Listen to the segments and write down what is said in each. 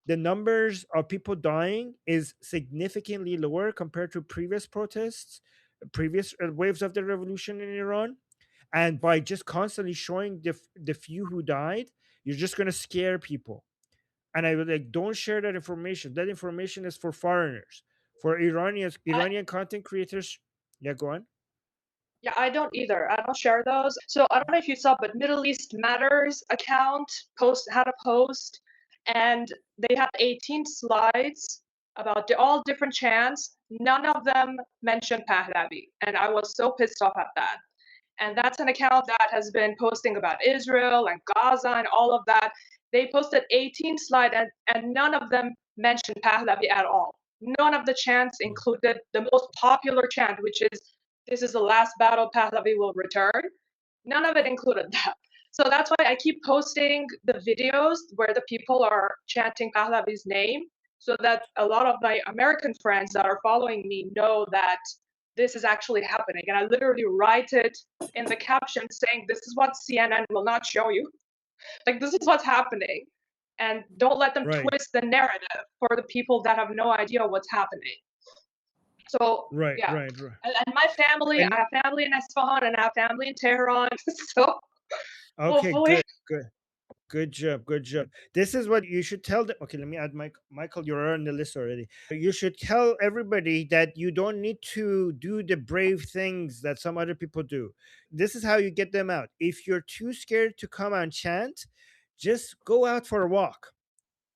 the numbers of people dying is significantly lower compared to previous protests, previous waves of the revolution in Iran. And by just constantly showing the few who died, you're just going to scare people. And I would like, don't share that information. That information is for foreigners, for I, Iranian content creators. Yeah, go on. yeah, I don't either. I don't share those. So I don't know if you saw, but Middle East Matters account had a post, and they had 18 slides about all different chants. None of them mentioned Pahlavi, and I was so pissed off at that. And that's an account that has been posting about Israel and Gaza and all of that. They posted 18 slides, and none of them mentioned Pahlavi at all. None of the chants included the most popular chant, which is "This is the last battle, Pahlavi will return." None of it included that. So that's why I keep posting the videos where the people are chanting Pahlavi's name, so that a lot of my American friends that are following me know that this is actually happening. And I literally write it in the caption saying, "This is what CNN will not show you." Like, this is what's happening. And don't let them Right, twist the narrative for the people that have no idea what's happening. So, right, yeah. right, right. And my family, And I have family in Isfahan and I have family in Tehran. So okay, hopefully, good, good. Good job. Good job. This is what you should tell them. Okay, let me add Michael. You're on the list already. You should tell everybody that you don't need to do the brave things that some other people do. This is how you get them out. If you're too scared to come and chant, just go out for a walk.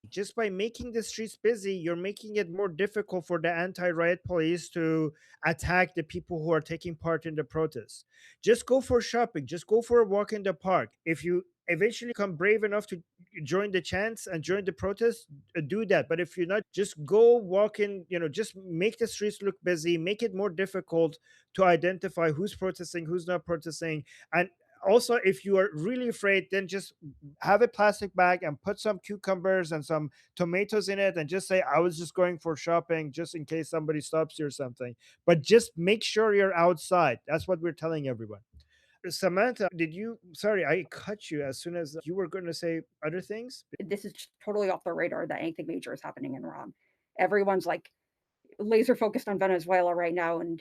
Just by making the streets busy, you're making it more difficult for the anti-riot police to attack the people who are taking part in the protests. Just go for shopping, just go for a walk in the park. If you eventually become brave enough to join the chants and join the protest, do that. But if you're not, just go walk in, just make the streets look busy, make it more difficult to identify who's protesting, who's not protesting. And also, if you are really afraid, then just have a plastic bag and put some cucumbers and some tomatoes in it and just say, I was just going for shopping, just in case somebody stops you or something. But just make sure you're outside. That's what we're telling everyone. Samantha, sorry, I cut you as soon as you were going to say other things. This is just totally off the radar that anything major is happening in Iran. Everyone's like laser focused on Venezuela right now, and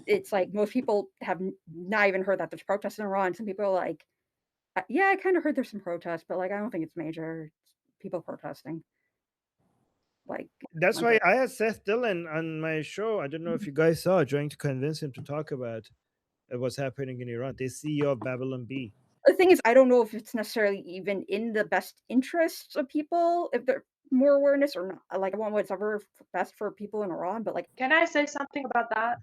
it's like most people have not even heard that there's protests in Iran. Some people are like, yeah, I kind of heard there's some protests, but like I don't think it's major. It's people protesting. Like, That's why I had Seth Dillon on my show. I don't know if you guys saw, trying to convince him to talk about what's happening in Iran. The CEO of Babylon B. The thing is, I don't know if it's necessarily even in the best interests of people if they're more awareness or not. Like, I want what's ever best for people in Iran, but like, can I say something about that?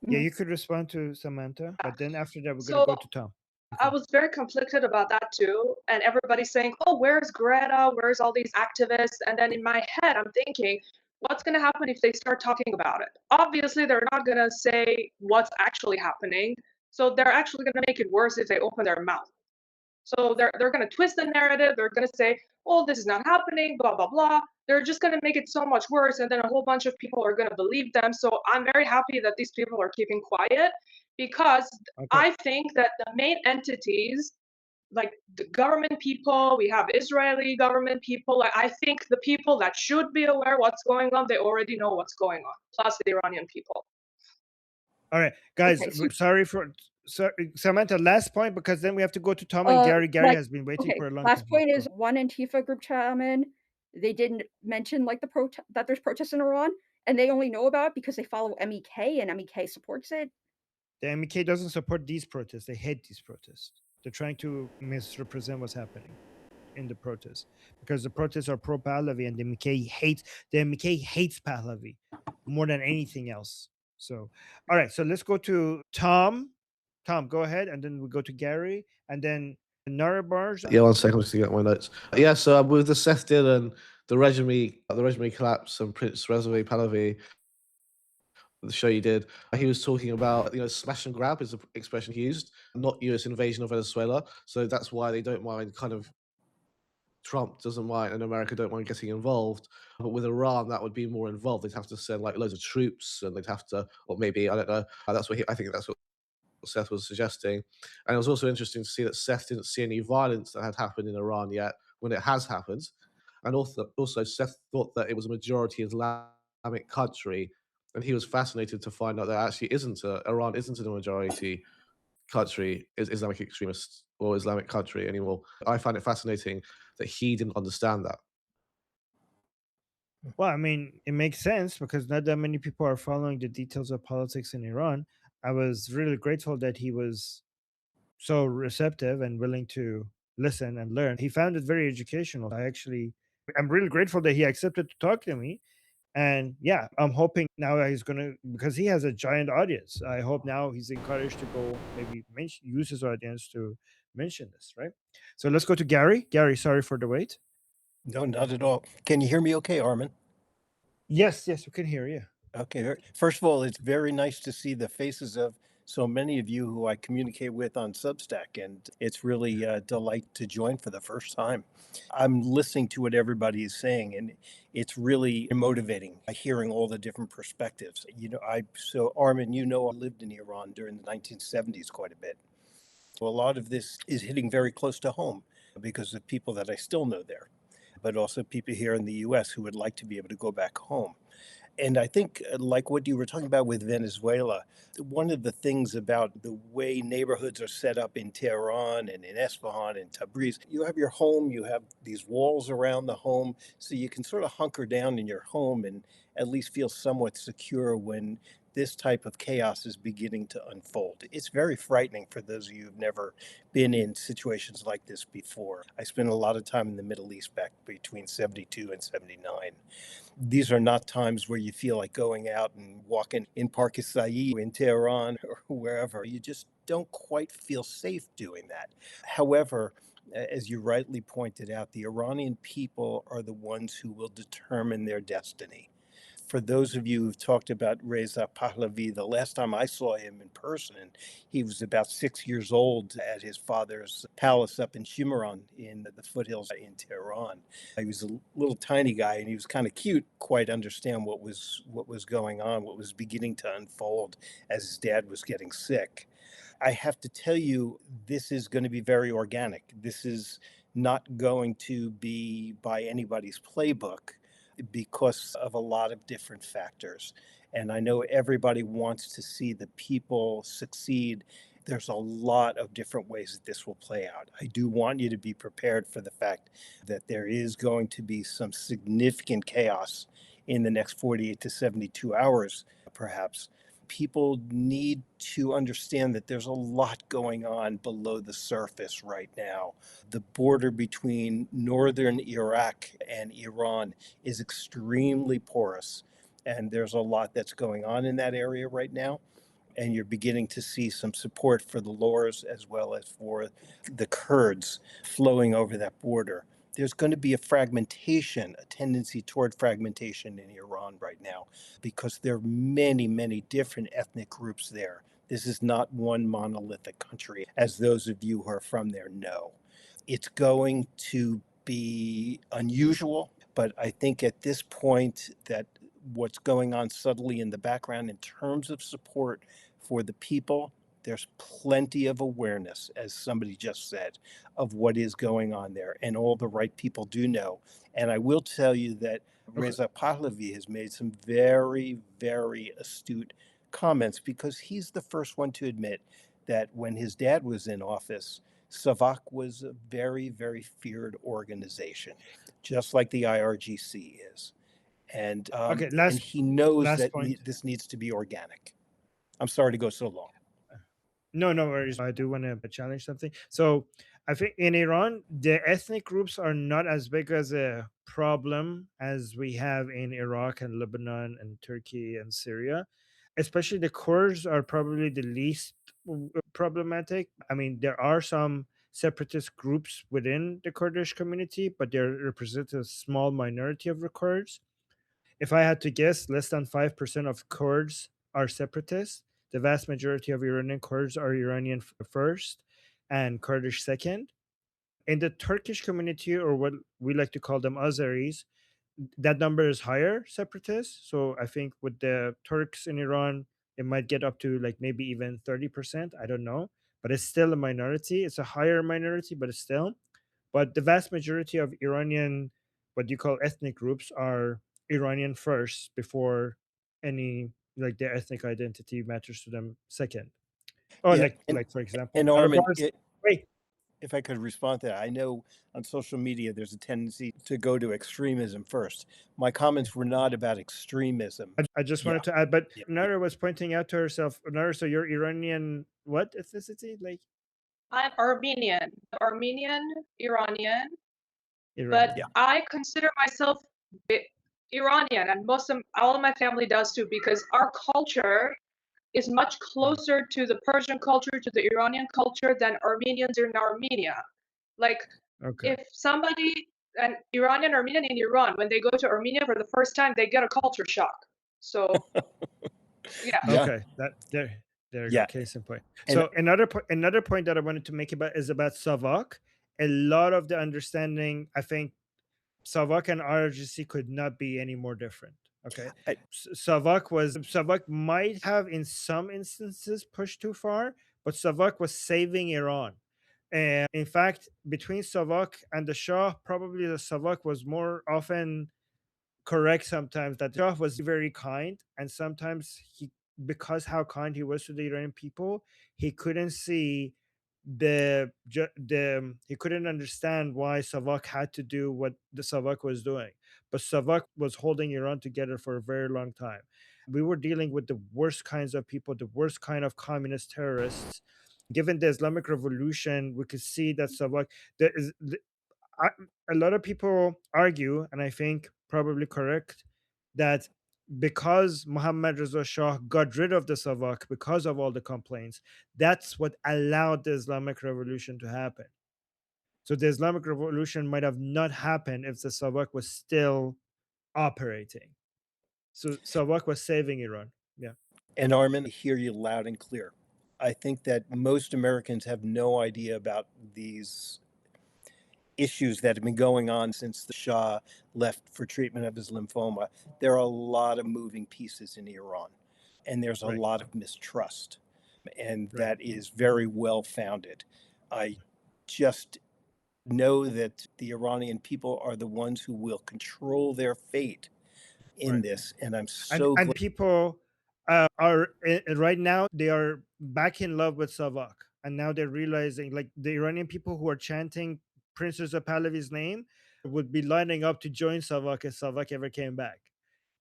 Yeah, you could respond to Samantha, but then after that, we're going to So go to Tom. I Okay. was very conflicted about that too. And everybody's saying, oh, where's Greta? Where's all these activists? And then in my head, I'm thinking, what's going to happen if they start talking about it? Obviously, they're not going to say what's actually happening. So they're actually going to make it worse if they open their mouth. So they're going to twist the narrative. They're going to say, oh, this is not happening, blah, blah, blah. They're just going to make it so much worse. And then a whole bunch of people are going to believe them. So I'm very happy that these people are keeping quiet, because Okay. I think that the main entities, like the government people, we have Israeli government people. Like, I think the people that should be aware what's going on, they already know what's going on, plus the Iranian people. All right, guys. okay, so Sorry, Samantha. Last point, because then we have to go to Tom and Gary. Gary like, has been waiting okay, for a long last time. point Go. is one Antifa group chat I'm in. They didn't mention like that there's protests in Iran, and they only know about it because they follow MEK and MEK supports it. The MEK doesn't support these protests. They hate these protests. They're trying to misrepresent what's happening in the protests, because the protests are pro Pahlavi and the MEK hates Pahlavi more than anything else. So, all right. So let's go to Tom. Tom, go ahead, and then we go to Gary, and then Narabarj. Yeah, 1 second, just to get my notes. Yeah, so with the Seth Dillon, the regime collapse, and Prince Reza Pahlavi, the show you did, he was talking about, smash and grab is the expression he used, not US invasion of Venezuela. So that's why they don't mind kind of Trump doesn't mind and America don't mind getting involved. But with Iran, that would be more involved. They'd have to send like loads of troops, and they'd have to, or maybe I don't know. I think that's what Seth was suggesting. And it was also interesting to see that Seth didn't see any violence that had happened in Iran yet when it has happened. And also Seth thought that it was a majority Islamic country, and he was fascinated to find out that actually Iran isn't a majority country, is Islamic extremist or Islamic country anymore. I find it fascinating that he didn't understand that. Well, I mean, it makes sense because not that many people are following the details of politics in Iran. I was really grateful that he was so receptive and willing to listen and learn. He found it very educational. I'm really grateful that he accepted to talk to me. And yeah, I'm hoping now that he's gonna, because he has a giant audience. I hope now he's encouraged to go maybe use his audience to mention this, right? So let's go to Gary. Gary, sorry for the wait. No, not at all. Can you hear me okay, Armin? Yes, yes, we can hear you. Okay. First of all, it's very nice to see the faces of so many of you who I communicate with on Substack, and it's really a delight to join for the first time. I'm listening to what everybody is saying, and it's really motivating hearing all the different perspectives. So Armin, I lived in Iran during the 1970s quite a bit. So a lot of this is hitting very close to home because of people that I still know there, but also people here in the US who would like to be able to go back home. And I think, like what you were talking about with Venezuela, one of the things about the way neighborhoods are set up in Tehran and in Esfahan and Tabriz, you have your home, you have these walls around the home, so you can sort of hunker down in your home and at least feel somewhat secure when this type of chaos is beginning to unfold. It's very frightening for those of you who've never been in situations like this before. I spent a lot of time in the Middle East back between 72 and 79. These are not times where you feel like going out and walking in Park Said in Tehran or wherever. You just don't quite feel safe doing that. However, as you rightly pointed out, the Iranian people are the ones who will determine their destiny. For those of you who've talked about Reza Pahlavi, the last time I saw him in person, he was about 6 years old at his father's palace up in Shimran in the foothills in Tehran. He was a little tiny guy and he was kind of cute, quite understand what was going on, what was beginning to unfold as his dad was getting sick. I have to tell you, this is going to be very organic. This is not going to be by anybody's playbook because of a lot of different factors. And I know everybody wants to see the people succeed. There's a lot of different ways that this will play out. I do want you to be prepared for the fact that there is going to be some significant chaos in the next 48 to 72 hours, perhaps. People need to understand that there's a lot going on below the surface right now. The border between northern Iraq and Iran is extremely porous, and there's a lot that's going on in that area right now. And you're beginning to see some support for the Lurs as well as for the Kurds flowing over that border. There's going to be a fragmentation, a tendency toward fragmentation in Iran right now, because there are many, many different ethnic groups there. This is not one monolithic country, as those of you who are from there know. It's going to be unusual, but I think at this point that what's going on subtly in the background in terms of support for the people, there's plenty of awareness, as somebody just said, of what is going on there. And all the right people do know. And I will tell you that Okay. Reza Pahlavi has made some very, very astute comments because he's the first one to admit that when his dad was in office, SAVAK was a very, very feared organization, just like the IRGC is. Okay, And he knows last that point. this needs to be organic. I'm sorry to go so long. No, no worries. I do want to challenge something. So I think in Iran, the ethnic groups are not as big as a problem as we have in Iraq and Lebanon and Turkey and Syria. Especially the Kurds are probably the least problematic. I mean, there are some separatist groups within the Kurdish community, but they represent a small minority of the Kurds. If I had to guess, less than 5% of Kurds are separatists. The vast majority of Iranian Kurds are Iranian first and Kurdish second. In the Turkish community, or what we like to call them Azeris, that number is higher, separatists. So I think with the Turks in Iran, it might get up to like maybe even 30%. I don't know. But it's still a minority. It's a higher minority, but it's still. But the vast majority of Iranian what you call ethnic groups are Iranian first before any like their ethnic identity matters to them second. Oh, Yeah, like for example, and Armin, Arabs. Wait, if I could respond to that, I know on social media there's a tendency to go to extremism first. My comments were not about extremism. I just Yeah, wanted to add, but yeah. Nara was pointing out to herself, Nara, so you're Iranian, what ethnicity? Like I'm Armenian, Iranian, but Iranian. Yeah. I consider myself Iranian, and all of my family does too, because our culture is much closer to the Persian culture, to the Iranian culture than Armenians in Armenia. Like, Okay. if somebody, an Iranian Armenian in Iran, when they go to Armenia for the first time, they get a culture shock. So, yeah. Yeah, Okay. There you go. yeah. Case in point. And So another point that I wanted to make about is about Savak. A lot of the understanding, I think, Savak and RGC could not be any more different. Okay. I, Savak might have in some instances pushed too far, but Savak was saving Iran. And in fact, between Savak and the Shah, probably the Savak was more often correct sometimes, that Shah was very kind, and sometimes because how kind he was to the Iranian people, he couldn't see he couldn't understand why Savak had to do what the Savak was doing. But Savak was holding Iran together for a very long time. We were dealing with the worst kinds of people, the worst kind of communist terrorists. Given the Islamic Revolution, we could see that Savak, there is, I, a lot of people argue, and I think probably correct, that because Muhammad Reza Shah got rid of the Savak because of all the complaints, that's what allowed the Islamic Revolution to happen. So the Islamic Revolution might have not happened if the Savak was still operating. So Savak was saving Iran. Yeah. and Armin, I hear you loud and clear. I think that most Americans have no idea about these issues that have been going on since the Shah left for treatment of his lymphoma. There are a lot of moving pieces in Iran, and there's a Right. lot of mistrust, and Right. that is very well founded. I just know that the Iranian people are the ones who will control their fate in Right. this, and I'm and so and glad. people are right now they are back in love with Savak, and now they're realizing, like the Iranian people who are chanting Princess of Pahlavi's name would be lining up to join Savak if Savak ever came back.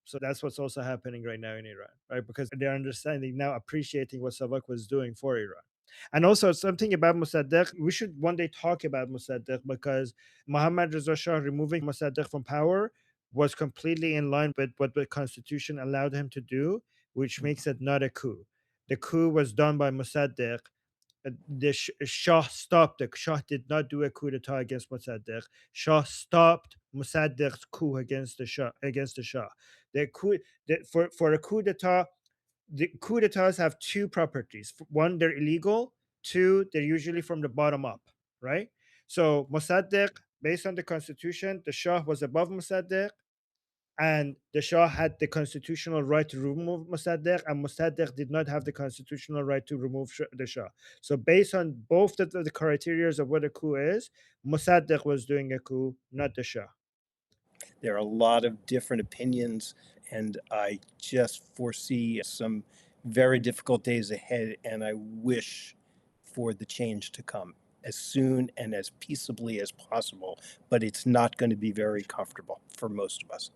So that's what's also happening right now in Iran, right? Because they're understanding now, appreciating what Savak was doing for Iran. And also something about Mossadegh, we should one day talk about Mossadegh, because Mohammad Reza Shah removing Mossadegh from power was completely in line with what the constitution allowed him to do, which makes it not a coup. The coup was done by Mossadegh. The Shah stopped. The Shah did not do a coup d'etat against Mossadegh. Shah stopped Mossadegh's coup against the Shah. The coup for a coup d'etat, the coup d'etats have two properties. One, they're illegal. Two, they're usually from the bottom up, right? So Mossadegh, based on the constitution, the Shah was above Mossadegh, and the Shah had the constitutional right to remove Mossadegh, and Mossadegh did not have the constitutional right to remove the Shah. So, based on both the criteria of what a coup is, Mossadegh was doing a coup, not the Shah. There are a lot of different opinions, and I just foresee some very difficult days ahead, and I wish for the change to come as soon and as peaceably as possible, but it's not going to be very comfortable for most of us.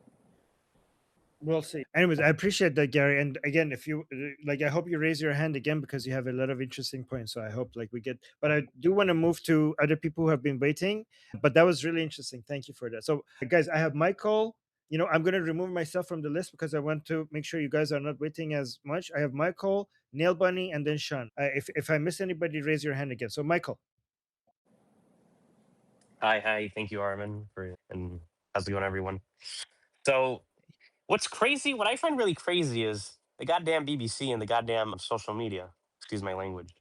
We'll see. Anyways, I appreciate that, Gary. And again, if you like, I hope you raise your hand again, because you have a lot of interesting points. So I hope like we get, but I do want to move to other people who have been waiting. But that was really interesting. Thank you for that. So, guys, I have Michael. I'm going to remove myself from the list because I want to make sure you guys are not waiting as much. I have Michael, Nail Bunny, and then Sean. If I miss anybody, raise your hand again. So, Michael. Hi. Thank you, Armin, and how's it going, everyone? So, what's crazy, what I find really crazy is the goddamn BBC and the goddamn social media. Excuse my language,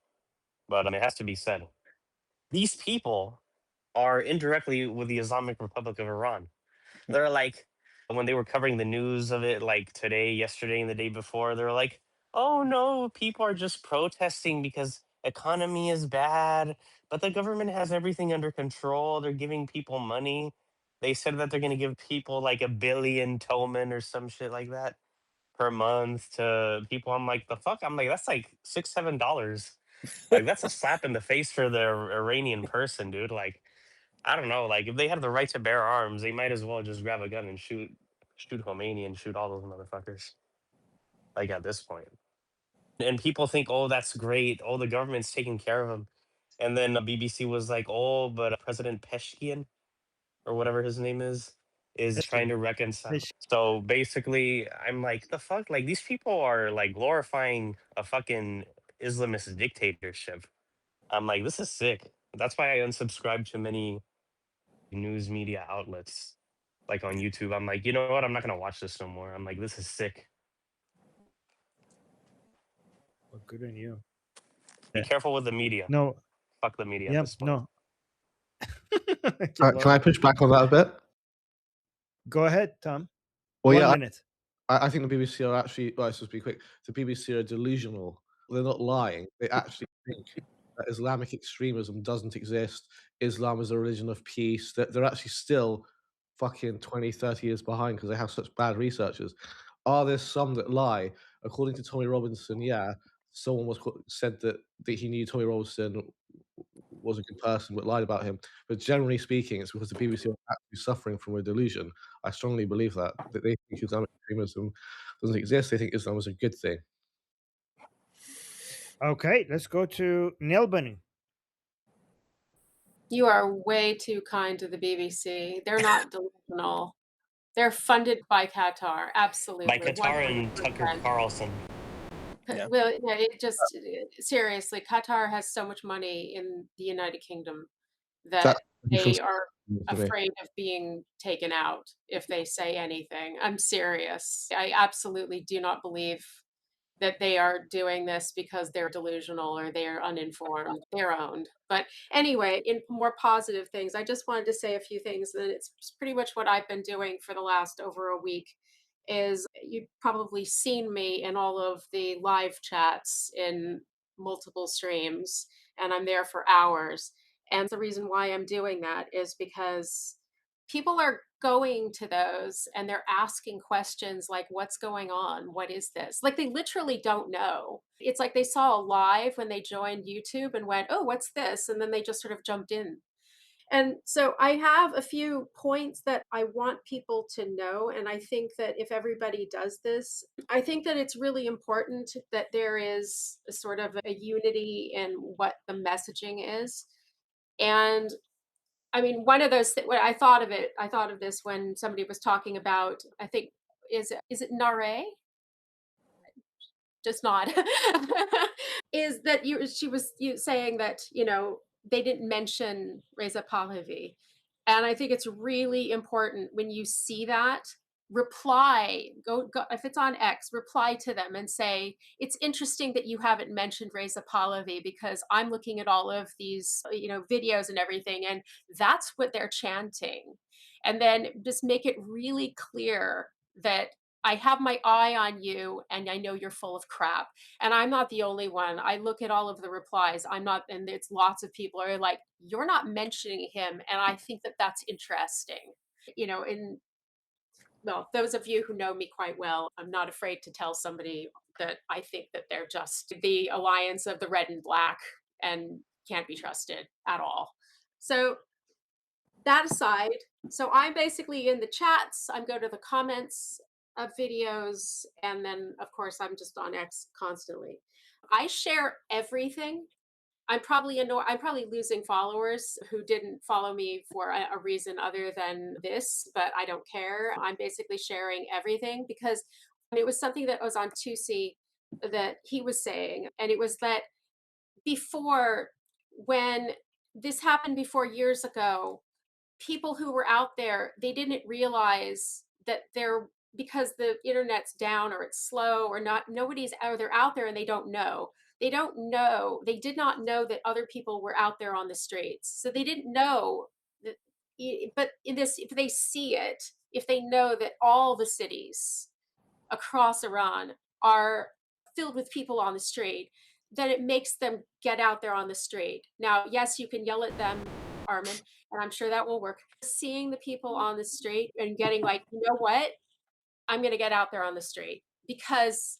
but it has to be said. These people are indirectly with the Islamic Republic of Iran. They're like, when they were covering the news of it, like today, yesterday, and the day before, they're like, oh no, people are just protesting because economy is bad, but the government has everything under control. They're giving people money. They said that they're gonna give people like 1 billion toman or some shit like that per month to people. I'm like, the fuck? I'm like, that's like $6, $7. Like that's a slap in the face for the Iranian person, dude. Like, I don't know. Like if they have the right to bear arms, they might as well just grab a gun and shoot Khomeini and shoot all those motherfuckers. Like at this point. And people think, oh, that's great. Oh, the government's taking care of them. And then the BBC was like, oh, but President Peshkian or whatever his name is trying to reconcile. So basically, I'm like, the fuck? Like these people are like glorifying a fucking Islamist dictatorship. I'm like, this is sick. That's why I unsubscribe to many news media outlets, like on YouTube. I'm like, you know what? I'm not gonna watch this no more. I'm like, this is sick. Well, good on you. Be careful with the media. No. Fuck the media at Yep. this point. No. Can I push back on that a bit? Go ahead, Tom. Well, 1 yeah, minute. I think the BBC are actually. Well, let's just be quick. The BBC are delusional. They're not lying. They actually think that Islamic extremism doesn't exist. Islam is a religion of peace. They're actually still fucking 20, 30 years behind because they have such bad researchers. Are there some that lie? According to Tommy Robinson, yeah, someone said that he knew Tommy Robinson was a good person but lied about him. But generally speaking, it's because the BBC are actually suffering from a delusion. I strongly believe that they think Islamic extremism doesn't exist. They think Islam is a good thing. Okay, let's go to Neil Bunny. You are way too kind to the BBC. They're not delusional. They're funded by Qatar, absolutely. By Qatar and Tucker 100%. Carlson. Yeah. Well, yeah, it just seriously, Qatar has so much money in the United Kingdom that they are afraid of being taken out if they say anything. I'm serious. I absolutely do not believe that they are doing this because they're delusional or they're uninformed. They're owned. But anyway, in more positive things, I just wanted to say a few things, and it's pretty much what I've been doing for the last over a week. Is you've probably seen me in all of the live chats in multiple streams, and I'm there for hours. And the reason why I'm doing that is because people are going to those and they're asking questions like, what's going on? What is this? Like they literally don't know. It's like they saw a live when they joined YouTube and went, oh, what's this? And then they just sort of jumped in. And so I have a few points that I want people to know. And I think that if everybody does this, I think that it's really important that there is a sort of a unity in what the messaging is. And I mean, one of those when I thought of this when somebody was talking about, I think, is it Nare? Just not. Is that she was saying that, they didn't mention Reza Pahlavi. And I think it's really important when you see that, reply, go if it's on X, reply to them and say, it's interesting that you haven't mentioned Reza Pahlavi because I'm looking at all of these, videos and everything, and that's what they're chanting. And then just make it really clear that I have my eye on you and I know you're full of crap. And I'm not the only one. I look at all of the replies. I'm not, and it's lots of people are like, you're not mentioning him. And I think that that's interesting. And well, those of you who know me quite well, I'm not afraid to tell somebody that I think that they're just the alliance of the red and black and can't be trusted at all. So that aside, so I'm basically in the chats, I go to the comments of videos, and then of course I'm just on X constantly. I share everything. I'm probably losing followers who didn't follow me for a reason other than this, but I don't care. I'm basically sharing everything because it was something that was on Tusi that he was saying, and it was that before, when this happened before years ago, people who were out there, they didn't realize that because the internet's down or it's slow or not, they're out there and they don't know. They did not know that other people were out there on the streets. So they didn't know that, but in this, if they see it, if they know that all the cities across Iran are filled with people on the street, then it makes them get out there on the street. Now, yes, you can yell at them Armin, and I'm sure that will work. Seeing the people on the street and getting like, you know what? I'm going to get out there on the street because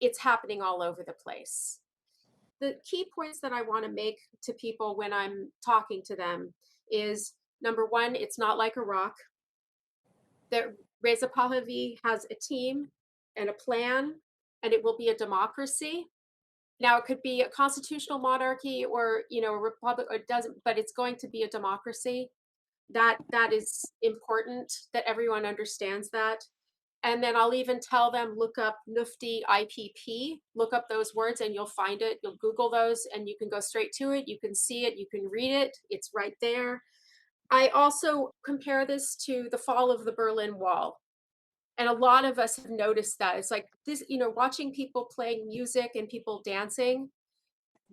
it's happening all over the place. The key points that I want to make to people when I'm talking to them is number one, it's not like Iraq. That Reza Pahlavi has a team and a plan, and it will be a democracy. Now, it could be a constitutional monarchy or, you know, a republic, or it doesn't, but it's going to be a democracy. That is important that everyone understands that. And then I'll even tell them, look up Nufti IPP, look up those words and you'll find it. You'll Google those and you can go straight to it. You can see it, you can read it. It's right there. I also compare this to the fall of the Berlin Wall. And a lot of us have noticed that. It's like this, you know, watching people playing music and people dancing.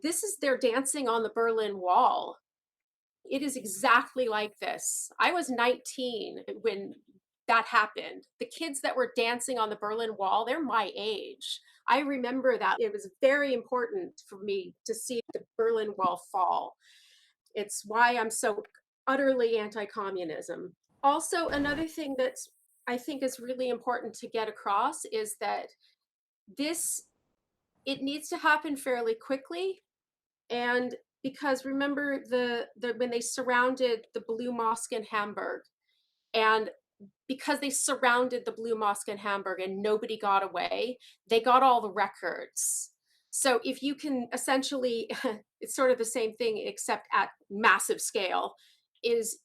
This is they're dancing on the Berlin Wall. It is exactly like this. I was 19 when that happened. The kids that were dancing on the Berlin Wall, they're my age. I remember that. It was very important for me to see the Berlin Wall fall. It's why I'm so utterly anti-communism. Also, another thing that I think is really important to get across is that it needs to happen fairly quickly. And because remember when they surrounded the Blue Mosque in Hamburg, and because they surrounded the Blue Mosque in Hamburg and nobody got away, they got all the records. So if you can essentially, it's sort of the same thing except at massive scale, is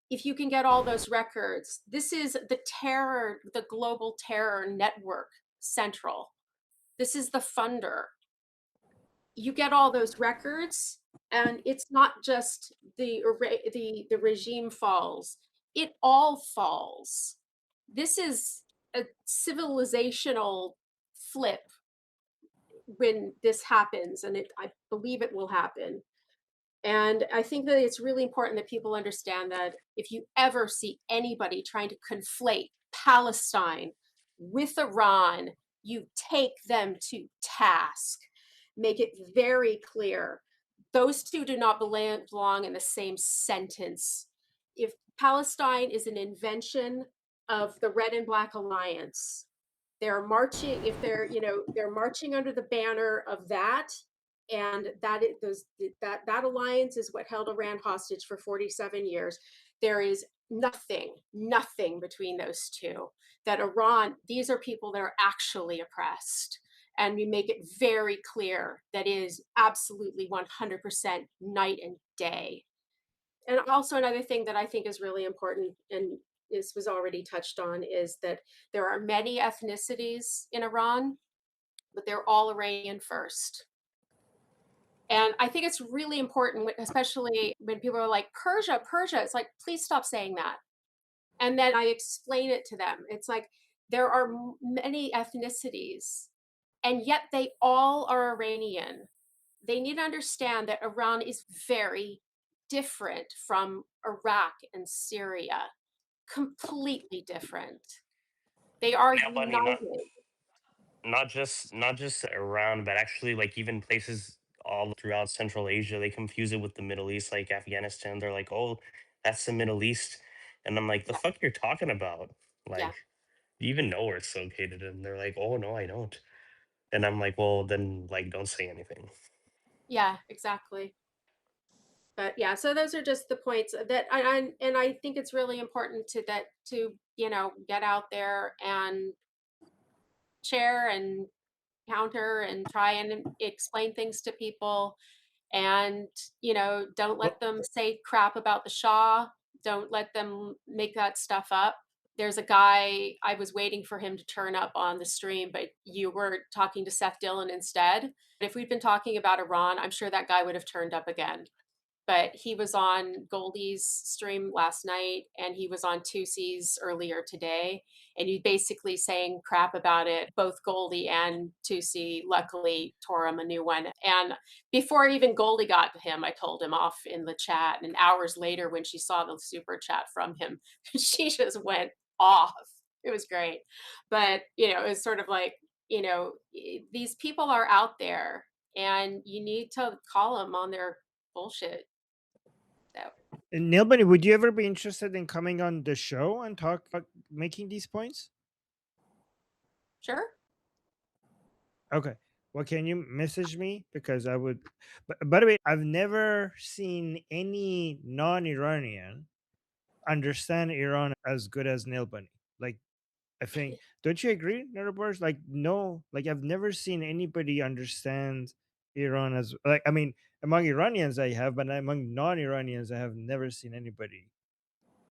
if you can get all those records, this is the global terror network central. This is the funder. You get all those records, and it's not just the regime falls, it all falls. This is a civilizational flip when this happens, and I believe it will happen. And I think that it's really important that people understand that if you ever see anybody trying to conflate Palestine with Iran, you take them to task. Make it very clear. Those two do not belong in the same sentence. If Palestine is an invention of the Red and Black Alliance, they're marching, if they're marching under the banner of that, and that alliance is what held Iran hostage for 47 years. There is nothing between those two. That Iran, these are people that are actually oppressed. And we make it very clear that it is absolutely 100% night and day. And also another thing that I think is really important, and this was already touched on, is that there are many ethnicities in Iran, but they're all Iranian first. And I think it's really important, especially when people are like, Persia, it's like, please stop saying that. And then I explain it to them. It's like, there are many ethnicities, and yet they all are Iranian. They need to understand that Iran is very different from Iraq and Syria, completely different. They are Yeah, buddy, united. not just around, but actually like even places all throughout Central Asia, they confuse it with the Middle East, like Afghanistan. They're like, oh, that's the Middle East. And I'm like, the Yeah, fuck you're talking about? yeah, Like, do you even know where it's located? And they're like, oh no, I don't. And I'm like, well, then like don't say anything. yeah, exactly. But yeah, so those are just the points that I think it's really important to get out there and share and counter and try and explain things to people, and don't let them say crap about the Shah. Don't let them make that stuff up. There's a guy, I was waiting for him to turn up on the stream, but you were talking to Seth Dillon instead. If we'd been talking about Iran, I'm sure that guy would have turned up again. But he was on Goldie's stream last night, and he was on Tusi's earlier today, and he basically saying crap about it. Both Goldie and Tusi luckily tore him a new one. And before even Goldie got to him, I told him off in the chat. And hours later, when she saw the super chat from him, she just went off. It was great. But, it's sort of like, these people are out there, and you need to call them on their bullshit. So And Neil Bunny, would you ever be interested in coming on the show and talk about making these points? Sure. Okay. Well, can you message me? Because I would. But by the way, I've never seen any non-Iranian understand Iran as good as Neil Bunny. Like, I think, don't you agree, Nerobors? Like, no, like I've never seen anybody understand Iran as like. I mean, among Iranians I have, but among non-Iranians I have never seen anybody.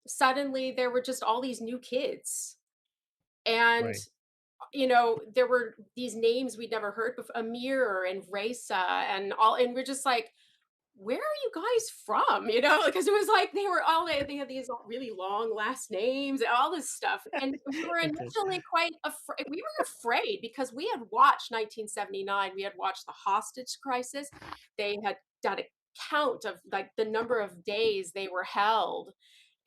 Suddenly there were just all these new kids. And Right. there were these names we'd never heard before, Amir and Raisa and all, and we're just like, where are you guys from? Because it was like they had these really long last names and all this stuff. And we were Okay. initially quite afraid. We were afraid because we had watched 1979. We had watched the hostage crisis. They had done a count of like the number of days they were held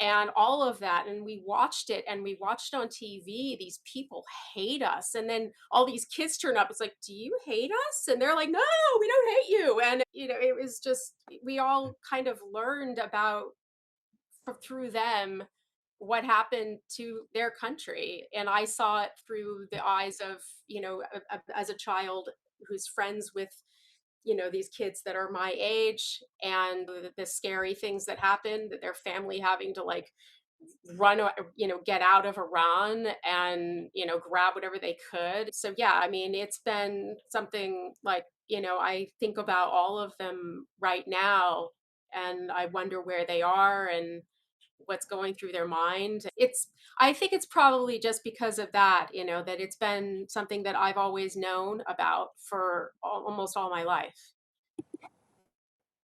and all of that, and we watched it and we watched on TV these people hate us, and then all these kids turn up. It's like, do you hate us? And they're like, no, we don't hate you. And it was just, we all kind of learned about through them what happened to their country, and I saw it through the eyes of as a child who's friends with these kids that are my age, and the scary things that happen, that their family having to like run, get out of Iran and, grab whatever they could. So yeah, I mean, it's been something like, I think about all of them right now and I wonder where they are and what's going through their mind. I think it's probably just because of that, that it's been something that I've always known about for almost all my life.